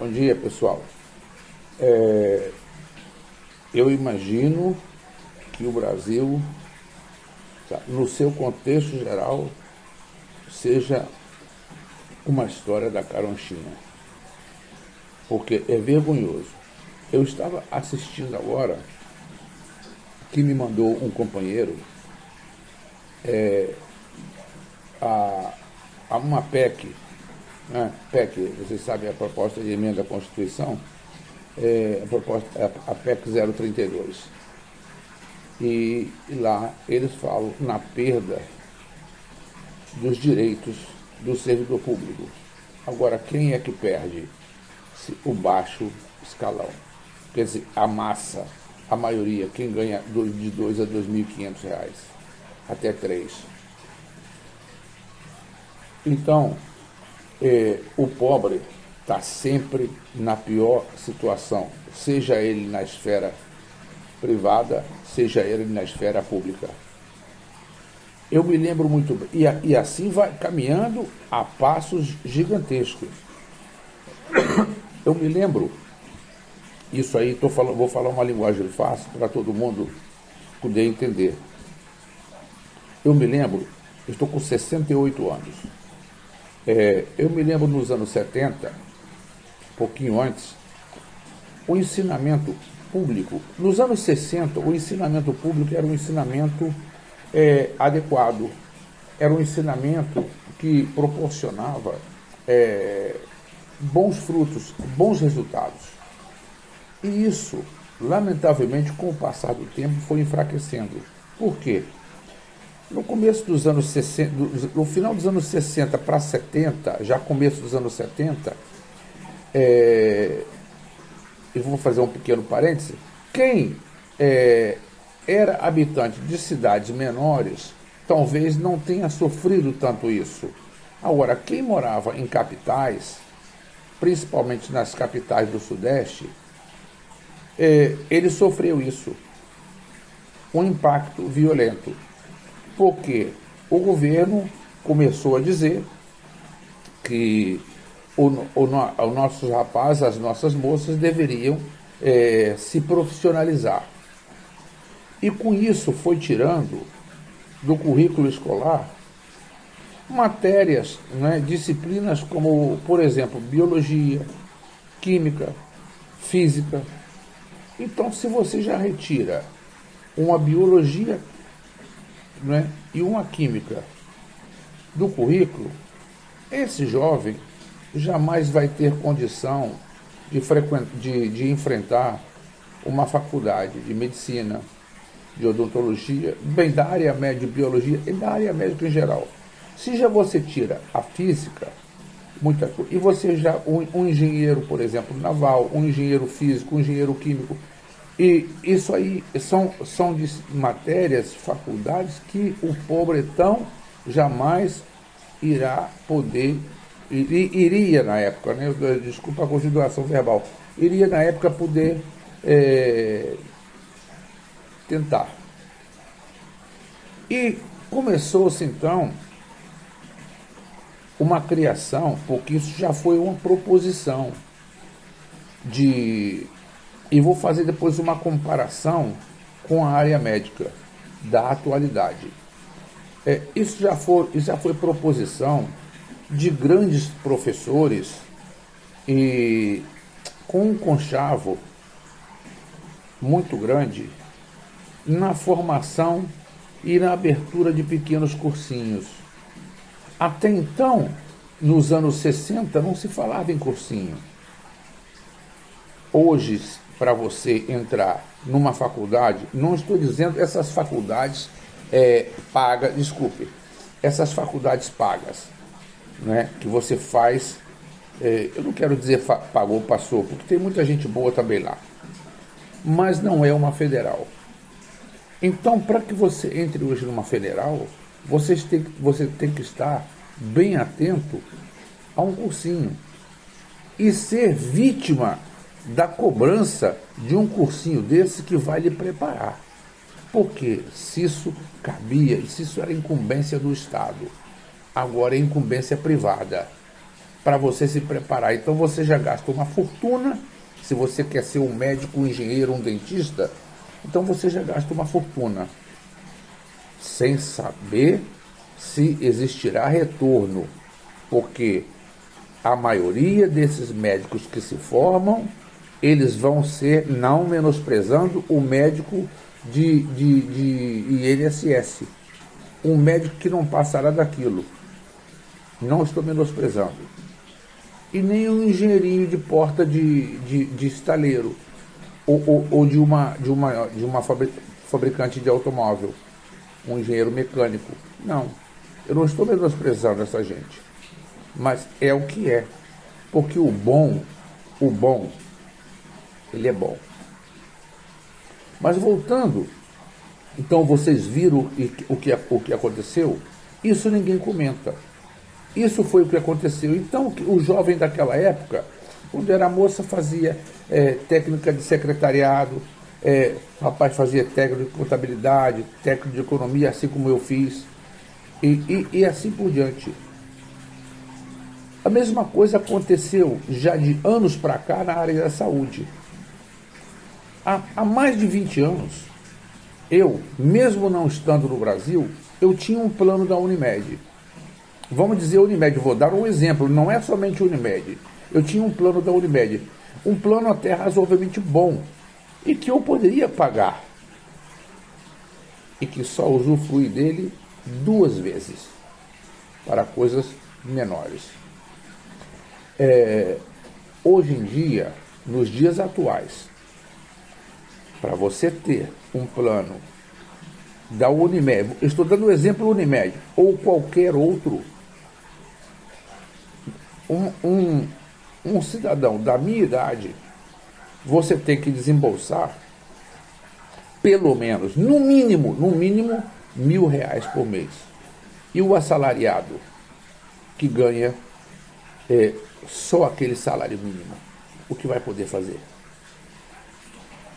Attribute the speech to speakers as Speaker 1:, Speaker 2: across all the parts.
Speaker 1: Bom dia, pessoal. Eu imagino que o Brasil, no seu contexto geral, seja uma história da caronchinha, porque é vergonhoso. Eu estava assistindo agora, que me mandou um companheiro, a uma PEC, né? PEC, vocês sabem, a proposta de emenda à Constituição, a PEC 032. E lá eles falam na perda dos direitos do servidor público. Agora, quem é que perde? O baixo escalão. Quer dizer, a massa, a maioria, quem ganha de R$ 2.000 a R$ 2.500, até 3. Então, o pobre está sempre na pior situação, seja ele na esfera privada, seja ele na esfera pública. Eu me lembro muito bem, e assim vai caminhando a passos gigantescos. Eu me lembro, isso aí vou falar uma linguagem fácil para todo mundo poder entender. Eu me lembro, eu estou com 68 anos. Eu me lembro nos anos 70, um pouquinho antes, o ensinamento público. Nos anos 60, o ensinamento público era um ensinamento adequado. Era um ensinamento que proporcionava bons frutos, bons resultados. E isso, lamentavelmente, com o passar do tempo, foi enfraquecendo. Por quê? No começo dos anos 60, no final dos anos 60 para 70, já começo dos anos 70, eu vou fazer um pequeno parêntese, quem era habitante de cidades menores, talvez não tenha sofrido tanto isso. Agora, quem morava em capitais, principalmente nas capitais do Sudeste, ele sofreu isso, um impacto violento, porque o governo começou a dizer que os nossos rapazes, as nossas moças deveriam se profissionalizar. E com isso foi tirando do currículo escolar matérias, né, disciplinas como, por exemplo, biologia, química, física. Então, se você já retira uma biologia, né, e uma química do currículo, esse jovem jamais vai ter condição de enfrentar uma faculdade de medicina, de odontologia, bem da área médica de biologia e da área médica em geral. Se já você tira a física, muita coisa, e você já, um engenheiro, por exemplo, naval, um engenheiro físico, um engenheiro químico, e isso aí são de matérias, faculdades que o pobretão jamais irá poder, iria na época, né, desculpa a consideração verbal, iria na época poder tentar. E começou-se então uma criação, porque isso já foi uma proposição e vou fazer depois uma comparação com a área médica da atualidade. Isso já foi proposição de grandes professores e com um conchavo muito grande na formação e na abertura de pequenos cursinhos. Até então, nos anos 60, não se falava em cursinho. Hoje, para você entrar numa faculdade, não estou dizendo essas faculdades pagas, desculpe, essas faculdades pagas, né, que você faz, eu não quero dizer pagou, passou, porque tem muita gente boa também lá, mas não é uma federal. Então, para que você entre hoje numa federal, você tem que estar bem atento a um cursinho e ser vítima da cobrança de um cursinho desse que vai lhe preparar. Porque se isso cabia, e se isso era incumbência do Estado, agora é incumbência privada. para você se preparar. Então você já gasta uma fortuna. Se você quer ser um médico, um engenheiro, um dentista, então você já gasta uma fortuna, sem saber se existirá retorno, porque a maioria desses médicos que se formam, eles vão ser, não menosprezando o médico de INSS, um médico que não passará daquilo, não estou menosprezando, e nem um engenheirinho de porta de estaleiro, ou de uma fabricante de automóvel, um engenheiro mecânico. Não, eu não estou menosprezando essa gente, mas é o que é, porque o bom, ele é bom. Mas voltando, então vocês viram o que aconteceu? Isso ninguém comenta. Isso foi o que aconteceu. Então, o jovem daquela época, quando era moça, fazia técnica de secretariado, rapaz fazia técnico de contabilidade, técnico de economia, assim como eu fiz, e assim por diante. A mesma coisa aconteceu já de anos para cá na área da saúde. Há mais de 20 anos, eu, mesmo não estando no Brasil, eu tinha um plano da Unimed. Vamos dizer Unimed, vou dar um exemplo, não é somente Unimed. Eu tinha um plano da Unimed, um plano até razoavelmente bom, e que eu poderia pagar, e que só usufrui dele 2 vezes, para coisas menores. Hoje em dia, nos dias atuais, para você ter um plano da Unimed, estou dando o exemplo Unimed, ou qualquer outro, um cidadão da minha idade, você tem que desembolsar pelo menos, no mínimo, R$ 1.000 por mês. E o assalariado, que ganha só aquele salário mínimo, o que vai poder fazer?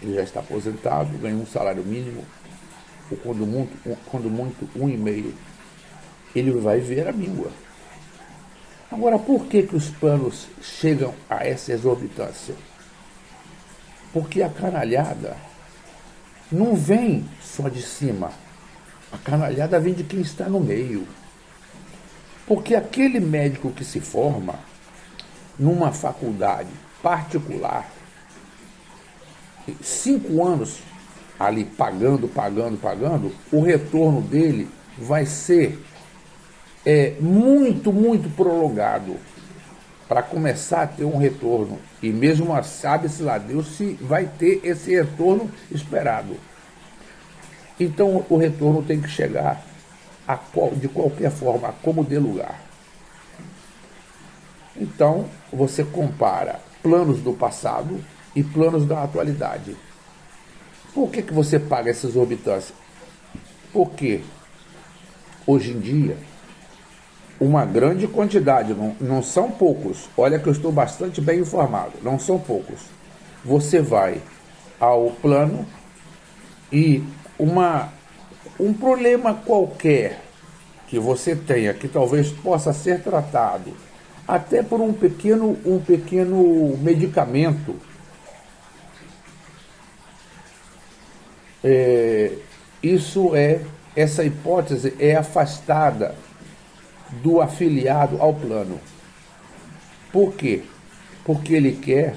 Speaker 1: Ele já está aposentado, ganha um salário mínimo, ou quando muito 1,5. Ele vai ver a míngua. Agora, por que os planos chegam a essa exorbitância? Porque a canalhada não vem só de cima. A canalhada vem de quem está no meio. Porque aquele médico que se forma numa faculdade particular, 5 anos ali pagando, o retorno dele vai ser muito, muito prolongado para começar a ter um retorno. E mesmo sabe-se lá Deus se vai ter esse retorno esperado. Então o retorno tem que chegar de qualquer forma, como dê lugar. Então você compara planos do passado e planos da atualidade. Por que você paga essa exorbitância? Porque hoje em dia, uma grande quantidade, não são poucos, olha que eu estou bastante bem informado, não são poucos. Você vai ao plano e um problema qualquer que você tenha, que talvez possa ser tratado, até por um pequeno medicamento, essa hipótese é afastada do afiliado ao plano. Por quê? Porque ele quer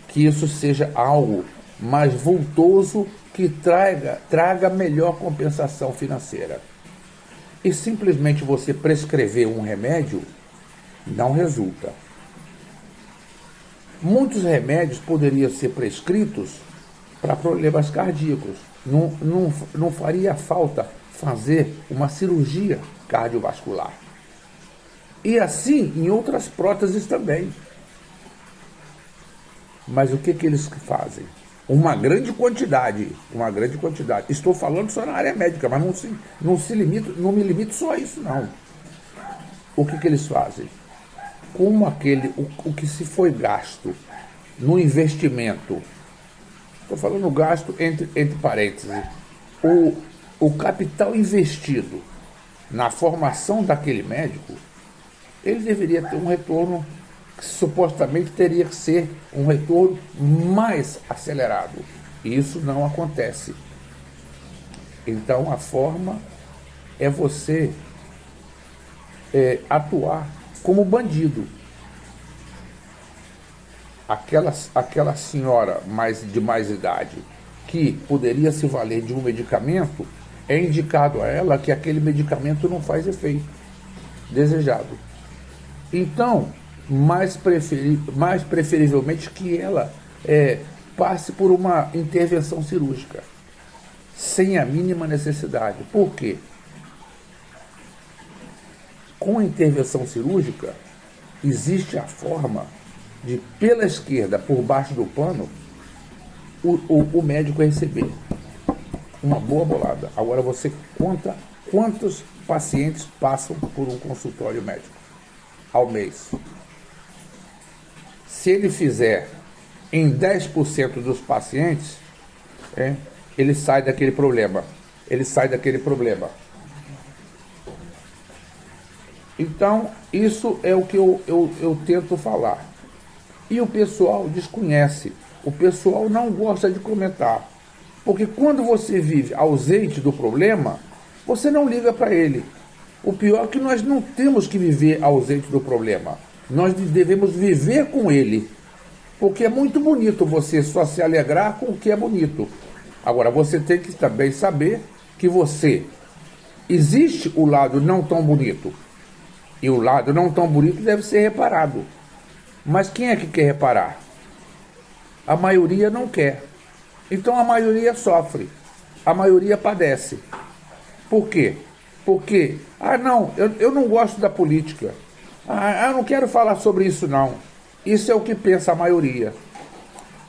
Speaker 1: que isso seja algo mais vultoso, que traga melhor compensação financeira. E simplesmente você prescrever um remédio não resulta. Muitos remédios poderiam ser prescritos para problemas cardíacos. Não faria falta fazer uma cirurgia cardiovascular. E assim em outras próteses também. Mas o que eles fazem? Uma grande quantidade. Estou falando só na área médica, mas não me limito só a isso, não. O que eles fazem? Como o que se foi gasto no investimento, estou falando gasto entre parênteses, o capital investido na formação daquele médico, ele deveria ter um retorno que supostamente teria que ser um retorno mais acelerado. E isso não acontece. Então a forma é você atuar como bandido. Aquela senhora de mais idade que poderia se valer de um medicamento, é indicado a ela que aquele medicamento não faz efeito desejado. Então, mais preferivelmente que ela passe por uma intervenção cirúrgica, sem a mínima necessidade. Por quê? Com a intervenção cirúrgica, existe a forma de, pela esquerda, por baixo do pano, o médico receber uma boa bolada. Agora você conta quantos pacientes passam por um consultório médico ao mês. Se ele fizer em 10% dos pacientes, ele sai daquele problema. Então, isso é o que eu tento falar. E o pessoal desconhece. O pessoal não gosta de comentar. Porque quando você vive ausente do problema, você não liga para ele. O pior é que nós não temos que viver ausente do problema. Nós devemos viver com ele. Porque é muito bonito você só se alegrar com o que é bonito. Agora, você tem que também saber que existe o lado não tão bonito. E o lado não tão bonito deve ser reparado. Mas quem é que quer reparar? A maioria não quer. Então a maioria sofre. A maioria padece. Por quê? Porque, eu não gosto da política. Eu não quero falar sobre isso não. Isso é o que pensa a maioria.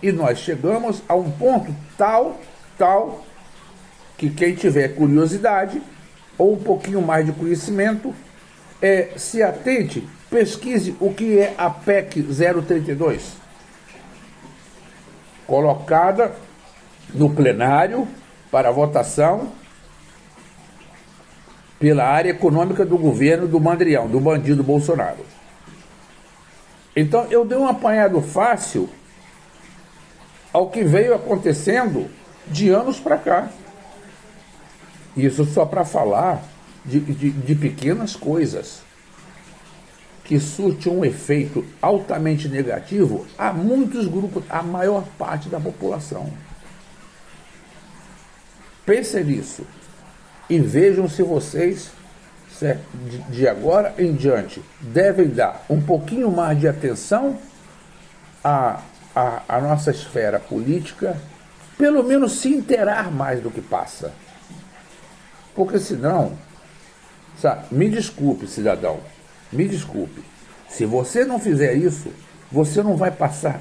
Speaker 1: E nós chegamos a um ponto tal, que quem tiver curiosidade, ou um pouquinho mais de conhecimento, se atente, pesquise o que é a PEC 032, colocada no plenário para votação pela área econômica do governo do Mandrião, do bandido Bolsonaro. Então eu dei um apanhado fácil ao que veio acontecendo de anos para cá. Isso só para falar de pequenas coisas que surtem um efeito altamente negativo a muitos grupos, a maior parte da população. Pensem nisso e vejam se vocês, de agora em diante, devem dar um pouquinho mais de atenção à nossa esfera política, pelo menos se inteirar mais do que passa. Porque senão, me desculpe, cidadão, me desculpe, se você não fizer isso, você não vai passar,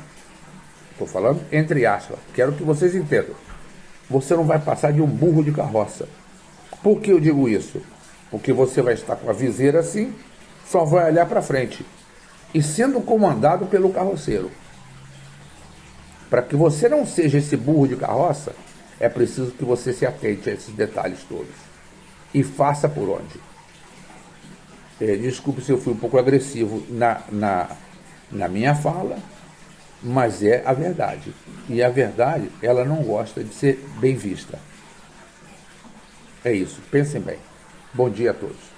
Speaker 1: estou falando entre aspas, quero que vocês entendam, você não vai passar de um burro de carroça. Por que eu digo isso? Porque você vai estar com a viseira assim, só vai olhar para frente, e sendo comandado pelo carroceiro. Para que você não seja esse burro de carroça, é preciso que você se atente a esses detalhes todos. E faça por onde. Desculpe se eu fui um pouco agressivo na minha fala, mas é a verdade. E a verdade, ela não gosta de ser bem vista. É isso. Pensem bem. Bom dia a todos.